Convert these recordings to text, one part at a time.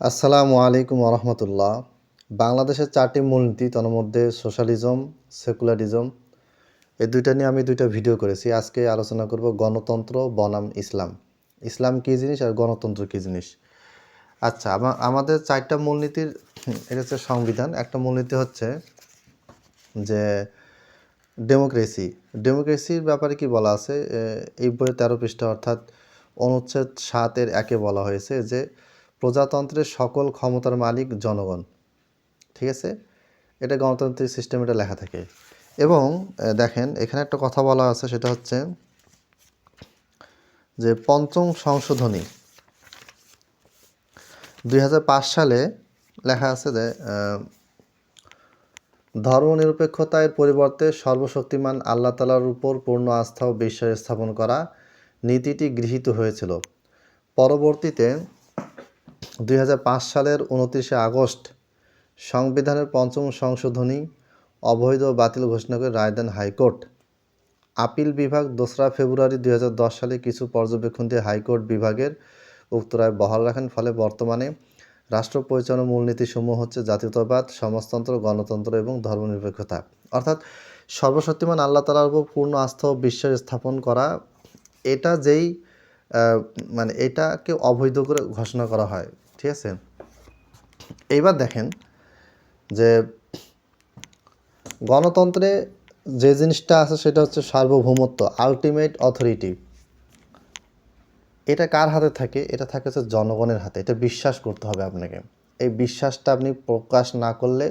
আসসালামু আলাইকুম রহমতুল্লাহ। বাংলাদেশের 4টি মূলনীতি, তার মধ্যে সোশ্যালিজম, সেকুলারিজম, এই দুইটা নিয়ে আমি দুইটা ভিডিও করেছি। আজকে আলোচনা করব গণতন্ত্র বনাম ইসলাম। ইসলাম কী জিনিস আর গণতন্ত্র কী জিনিস। আচ্ছা, আমাদের 4টা মূলনীতির এটা হচ্ছে সংবিধান। একটা মূলনীতি হচ্ছে যে ডেমোক্রেসি। ডেমোক্রেসির ব্যাপারে কি বলা আছে, এই বইয়ের 13 পৃষ্ঠা অর্থাৎ অনুচ্ছেদ 7-1 বলা হয়েছে যে প্রজাতন্ত্রের সকল ক্ষমতার মালিক জনগণ। ঠিক আছে, এটা গণতান্ত্রিক সিস্টেম, এটা লেখা থাকে। এবং দেখেন এখানে একটা কথা বলা আছে, সেটা হচ্ছে যে পঞ্চম সংশোধনী 2005 সালে লেখা আছে যে ধর্মনিরপেক্ষতার পরিবর্তে সর্বশক্তিমান আল্লাহ তাআলার উপর পূর্ণ আস্থা ও বিশ্বাস স্থাপন করা নীতিটি গৃহীত হয়েছিল। পরবর্তীতে 2005 সালের 29 আগস্ট সংবিধানের পঞ্চম সংশোধনী অবৈধ ও বাতিল ঘোষণা করে রায় দেন হাইকোর্ট। আপিল বিভাগ 2রা ফেব্রুয়ারি 2010 সালে কিছু পর্যবেক্ষণ দিয়ে হাইকোর্ট বিভাগের উক্ত রায় বহাল রাখেন। ফলে বর্তমানে রাষ্ট্র পরিচালনার মূলনীতিসমূহ হচ্ছে জাতীয়তাবাদ, সমাজতন্ত্র, গণতন্ত্র এবং ধর্মনিরপেক্ষতা। অর্থাৎ সর্বশক্তিমান আল্লাহ তাআলার উপর পূর্ণ আস্থা ও বিশ্বাস স্থাপন করা, এটা যেই মানে এটাকে অবৈধ করে ঘোষণা করা হয়। ঠিক আছে, এইবার দেখেন যে গণতন্ত্রে যে জিনিসটা আছে সেটা হচ্ছে সার্বভৌমত্ব, আলটিমেট অথরিটি। এটা কার হাতে থাকে? এটা থাকে হচ্ছে জনগণের হাতে। এটা বিশ্বাস করতে হবে আপনাকে। এই বিশ্বাসটা আপনি প্রকাশ না করলে,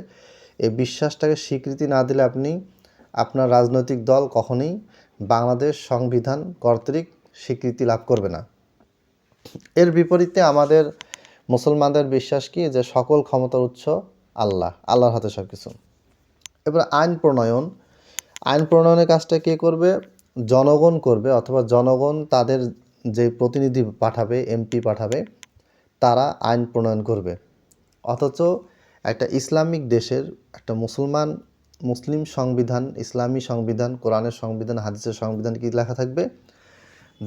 এই বিশ্বাসটাকে স্বীকৃতি না দিলে আপনি আপনার রাজনৈতিক দল কখনোই বাংলাদেশ সংবিধান কর্তৃক স্বীকৃতি লাভ করবে না। এর বিপরীতে আমাদের মুসলমানদের বিশ্বাস কি, যে সকল ক্ষমতার উৎস আল্লাহ, আল্লাহর হাতে সব কিছু। এবার আইন প্রণয়নের কাজটা কে করবে? জনগণ করবে, অথবা জনগণ তাদের যে প্রতিনিধি পাঠাবে, এমপি পাঠাবে, তারা আইন প্রণয়ন করবে। অথচ একটা ইসলামিক দেশের একটা মুসলিম সংবিধান, ইসলামী সংবিধান, কোরআনের সংবিধান, হাদিসের সংবিধান কি লেখা থাকবে?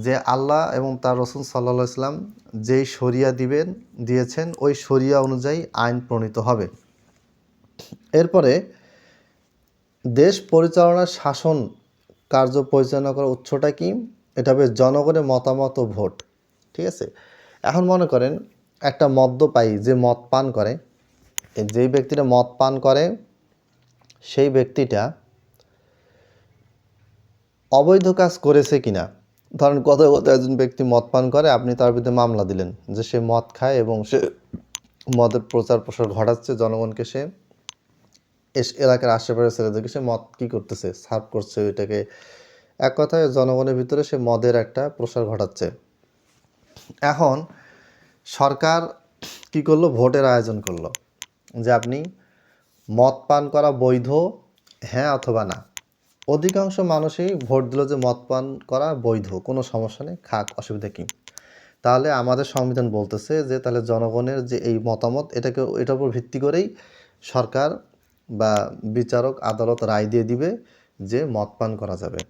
যে আল্লাহ এবং তার রাসূল সাল্লাল্লাহু আলাইহি ওয়াসাল্লাম যেই শরিয়া দিয়েছেন, ওই শরিয়া অনুযায়ী আইন প্রণীত হবে। এরপরে দেশ পরিচালনার শাসন কার্য পরিচালনা করার উৎসটা কি? এটা হবে জনগণের মতামত ও ভোট। ঠিক আছে, এখন মনে করেন একটা মদ্যপায়ী যে মদ পান করে, যেই ব্যক্তিটা মদ পান করে সেই ব্যক্তিটা অবৈধ কাজ করেছে কিনা। ধরেন কত একজন ব্যক্তি মদ পান করে, আপনি তার বিরুদ্ধে মামলা দিলেন যে সে মদ খায় এবং সে মদের প্রচার প্রসার ঘটাচ্ছে, জনগণকে সে এলাকার আশেপাশে ছেলেদেরকে সে মদ কী করতেছে, সার্ভ করছে, ওইটাকে এক কথায় জনগণের ভিতরে সে মদের একটা প্রসার ঘটাচ্ছে। এখন সরকার কি করলো? ভোটের আয়োজন করলো যে আপনি মদ পান করা বৈধ, হ্যাঁ অথবা না। অধিকাংশ মানুষই ভোট দিল যে মদ পান করা বৈধ, কোনো সমস্যা নেই, খাক, অসুবিধা কী। তাহলে আমাদের সংবিধান বলতেছে যে তাহলে জনগণের যে এই মতামত, এটার উপর ভিত্তি করেই সরকার বা বিচারক আদালত রায় দিয়ে দিবে যে মদ পান করা যাবে।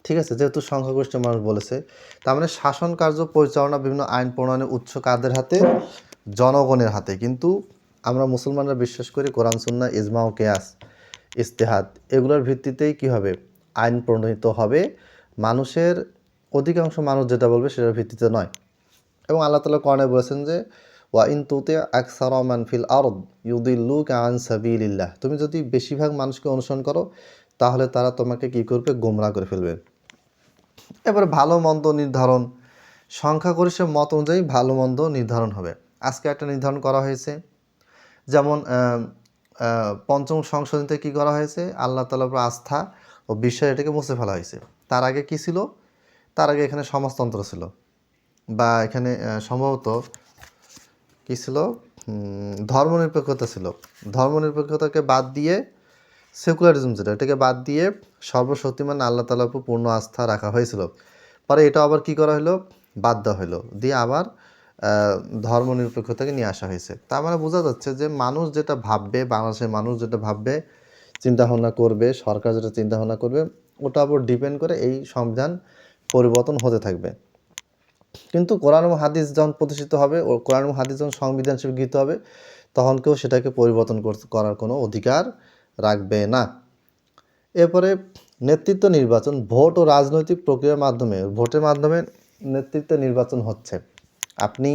ঠিক আছে, যেহেতু সংখ্যাগরিষ্ঠ মানুষ বলেছে, তার মানে শাসন কার্য পরিচালনা, বিভিন্ন আইন প্রণয়নের উৎস কাদের হাতে? জনগণের হাতে। কিন্তু আমরা মুসলমানরা বিশ্বাস করি কোরআন, সুন্নাহ, ইজমা ও কিয়াস, ইজতিহাদ, এগুলোর ভিত্তিতেই কি হবে? আইন প্রণীত হবে। মানুষের অধিকাংশ মানুষ যেটা বলবে সেটার ভিত্তিতে নয়। এবং আল্লাহ তাআলা কোরআনে বলেছেন যে ওয়া ইন তুতি আকসারা মান ফিল আরদ ইউদিল্লুকা আন সাবিলিল্লাহ, তুমি যদি বেশিরভাগ মানুষকে অনুসরণ করো তাহলে তারা তোমাকে কি করবে? গোমরাহ করে ফেলবে। এবারে ভালো মন্দ নির্ধারণ, সংখ্যাগরিষ্ঠের মত অনুযায়ী ভালো মন্দ নির্ধারণ হবে। আজকে একটা নির্ধারণ করা হয়েছে, যেমন পঞ্চম সংশোধনীতে কী করা হয়েছে? আল্লাহ তাআলার উপর আস্থা ও বিশ্বাস, এটাকে মুছে ফেলা হয়েছে। তার আগে কি ছিল? তার আগে এখানে সমাজতন্ত্র ছিল, বা এখানে সম্ভবত কী ছিল? ধর্মনিরপেক্ষতা ছিল। ধর্মনিরপেক্ষতাকে বাদ দিয়ে সেকুলারিজম, যেটা, এটাকে বাদ দিয়ে সর্বশক্তিমান আল্লাহ তাআলার উপর পূর্ণ আস্থা রাখা হয়েছিল। পরে এটা আবার কি করা হলো? বাদ দেওয়া হলো, দিয়ে আবার ধর্মনিরপেক্ষতাকে নিয়ে আসা হয়েছে। তার মানে বোঝা যাচ্ছে যে মানুষ যেটা ভাববে, বাংলাদেশের মানুষ যেটা ভাববে, চিন্তাভাবনা করবে, সরকার যেটা চিন্তাভাবনা করবে, ওটার উপর ডিপেন্ড করে এই সংবিধান পরিবর্তন হতে থাকবে। কিন্তু কোরআন এবং হাদিস যখন প্রতিষ্ঠিত হবে ও কোরআন এবং হাদিস যখন সংবিধান হিসেবে গৃহীত হবে তখন কেউ সেটাকে পরিবর্তন করার কোনো অধিকার রাখবে না। এরপরে নেতৃত্ব নির্বাচন, ভোট ও রাজনৈতিক প্রক্রিয়ার মাধ্যমে, ভোটের মাধ্যমে নেতৃত্ব নির্বাচন হচ্ছে। আপনি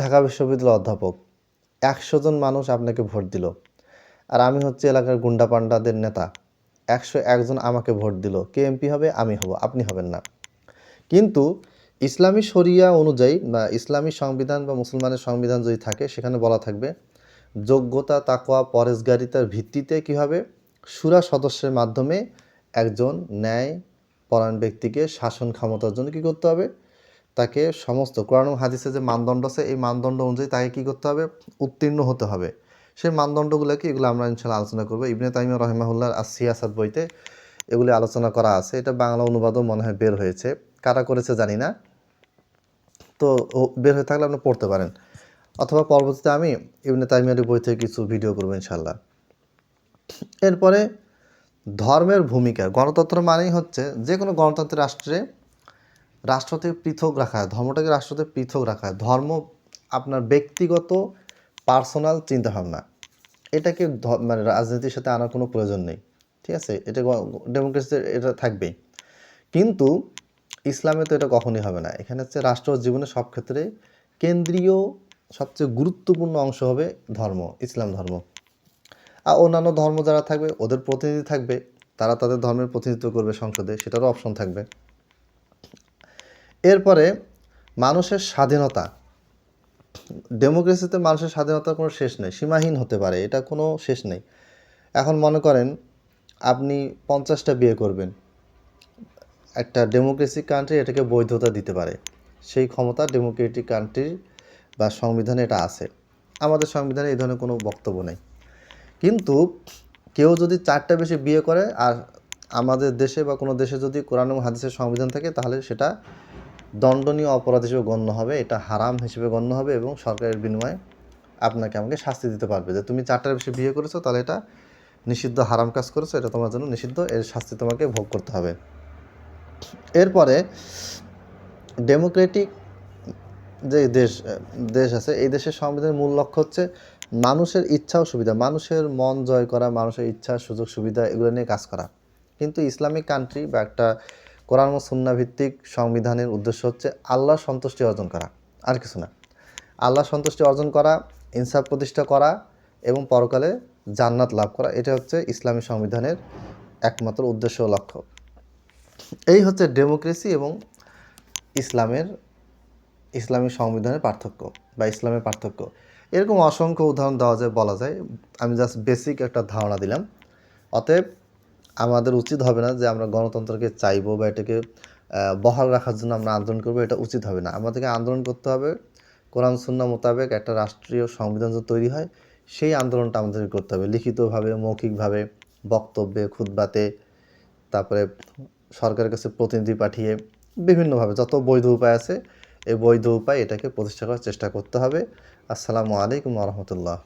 ঢাকা বিশ্ববিদ্যালয়ের অধ্যাপক, 100 জন মানুষ আপনাকে ভোট দিল, আর আমি হচ্ছে এলাকার গুন্ডা পান্ডাদের নেতা, 101 জন আমাকে ভোট দিল, কে এমপি হবে? আমি হব, আপনি হবেন না। কিন্তু ইসলামী শরিয়া অনুযায়ী বা ইসলামী সংবিধান বা মুসলমানের সংবিধান যদি থাকে সেখানে বলা থাকবে যোগ্যতা, তাকওয়া, পরেশগারিতার ভিত্তিতে কী হবে, শুরা সদস্যের মাধ্যমে একজন ন্যায় পরায়ণ ব্যক্তিকে শাসন ক্ষমতার জন্য কী করতে হবে, তাকে সমস্ত কোরআন ও হাদিসে যে মানদণ্ড আছে এই মানদণ্ড অনুযায়ী তাকে কী করতে হবে, উত্তীর্ণ হতে হবে। সেই মানদণ্ডগুলো কি, এগুলো আমরা ইনশাআল্লাহ আলোচনা করবো। ইবনে তাইমিয়া রাহিমাহুল্লাহর আস-সিয়াসাত বইতে এগুলি আলোচনা করা আছে। এটা বাংলা অনুবাদও মনে হয় বের হয়েছে, কারা করেছে জানি না, তো বের হয়ে থাকলে আপনি পড়তে পারেন, অথবা পরবর্তীতে আমি ইবনে তাইমিয়ার বই থেকে কিছু ভিডিও করবো ইনশাআল্লাহ। এরপরে ধর্মের ভূমিকা, গণতন্ত্র মানেই হচ্ছে যে কোনো গণতান্ত্রিক রাষ্ট্র থেকে পৃথক রাখা হয়, ধর্মটাকে রাষ্ট্র থেকে পৃথক রাখা হয়। ধর্ম আপনার ব্যক্তিগত পার্সোনাল চিন্তাভাবনা, এটাকে মানে রাজনীতির সাথে আনার কোনো প্রয়োজন নেই, ঠিক আছে? এটা ডেমোক্রেসিতে এটা থাকবেই, কিন্তু ইসলামে তো এটা কখনই হবে না। এখানে হচ্ছে রাষ্ট্র জীবনের সব ক্ষেত্রে কেন্দ্রীয় সবচেয়ে গুরুত্বপূর্ণ অংশ হবে ধর্ম, ইসলাম ধর্ম। আর অন্যান্য ধর্ম যারা থাকবে ওদের প্রতিনিধি থাকবে, তারা তাদের ধর্মের প্রতিনিধিত্ব করবে সংসদে, সেটারও অপশন থাকবে। এরপরে মানুষের স্বাধীনতা, ডেমোক্রেসিতে মানুষের স্বাধীনতার কোনো শেষ নেই, সীমাহীন হতে পারে, এটা কোনো শেষ নেই। এখন মনে করেন আপনি 50টা বিয়ে করবেন, একটা ডেমোক্রেসিক কান্ট্রি এটাকে বৈধতা দিতে পারে, সেই ক্ষমতা ডেমোক্রেটিক কান্ট্রির বা সংবিধানে এটা আছে। আমাদের সংবিধানে এই ধরনের কোনো বক্তব্য নেই। কিন্তু কেউ যদি 4টা বেশি বিয়ে করে আর আমাদের দেশে বা কোনো দেশে যদি কোরআন এবং হাদিসের সংবিধান থাকে তাহলে সেটা দণ্ডনীয় অপরাধ হিসেবে গণ্য হবে, এটা হারাম হিসেবে গণ্য হবে এবং সরকারের বিনিময়ে আপনাকে আমাকে শাস্তি দিতে পারবে যে তুমি 4টার বেশি বিয়ে করেছো, তাহলে এটা নিষিদ্ধ হারাম কাজ করেছো, এটা তোমার জন্য নিষিদ্ধ, এর শাস্তি তোমাকে ভোগ করতে হবে। এরপরে ডেমোক্রেটিক যে দেশ আছে এই দেশের সংবিধানের মূল লক্ষ্য হচ্ছে মানুষের ইচ্ছা ও সুবিধা, মানুষের মন জয় করা, মানুষের ইচ্ছা সুযোগ সুবিধা এগুলো নিয়ে কাজ করা। কিন্তু ইসলামিক কান্ট্রি বা একটা কোরআন ও সুন্নাহ ভিত্তিক সংবিধানের উদ্দেশ্য হচ্ছে আল্লাহর সন্তুষ্টি অর্জন করা, আর কিছু না। আল্লাহর সন্তুষ্টি অর্জন করা, ইনসাফ প্রতিষ্ঠা করা এবং পরকালে জান্নাত লাভ করা, এটা হচ্ছে ইসলামী সংবিধানের একমাত্র উদ্দেশ্য ও লক্ষ্য। এই হচ্ছে ডেমোক্রেসি এবং ইসলামী সংবিধানের পার্থক্য বা ইসলামের পার্থক্য। এরকম অসংখ্য উদাহরণ দেওয়া যায়, বলা যায়, আমি জাস্ট বেসিক একটা ধারণা দিলাম। অতএব আমাদের উচিত হবে না যে আমরা গণতন্ত্রকে চাইবো বা এটাকে বহাল রাখার জন্য আমরা আন্দোলন করবো, এটা উচিত হবে না। আমাদেরকে আন্দোলন করতে হবে কোরআন সুন্নাহ মোতাবেক একটা রাষ্ট্রীয় সংবিধান যদি তৈরি হয় সেই আন্দোলনটা আমাদেরকে করতে হবে, লিখিতভাবে, মৌখিকভাবে, বক্তব্যে, খুতবাতে, তারপরে সরকারের কাছে প্রতিনিধি পাঠিয়ে, বিভিন্নভাবে যত বৈধ উপায় আছে এই বৈধ উপায় এটাকে প্রতিষ্ঠা করার চেষ্টা করতে হবে। আসসালামু আলাইকুম ওয়া রাহমাতুল্লাহ।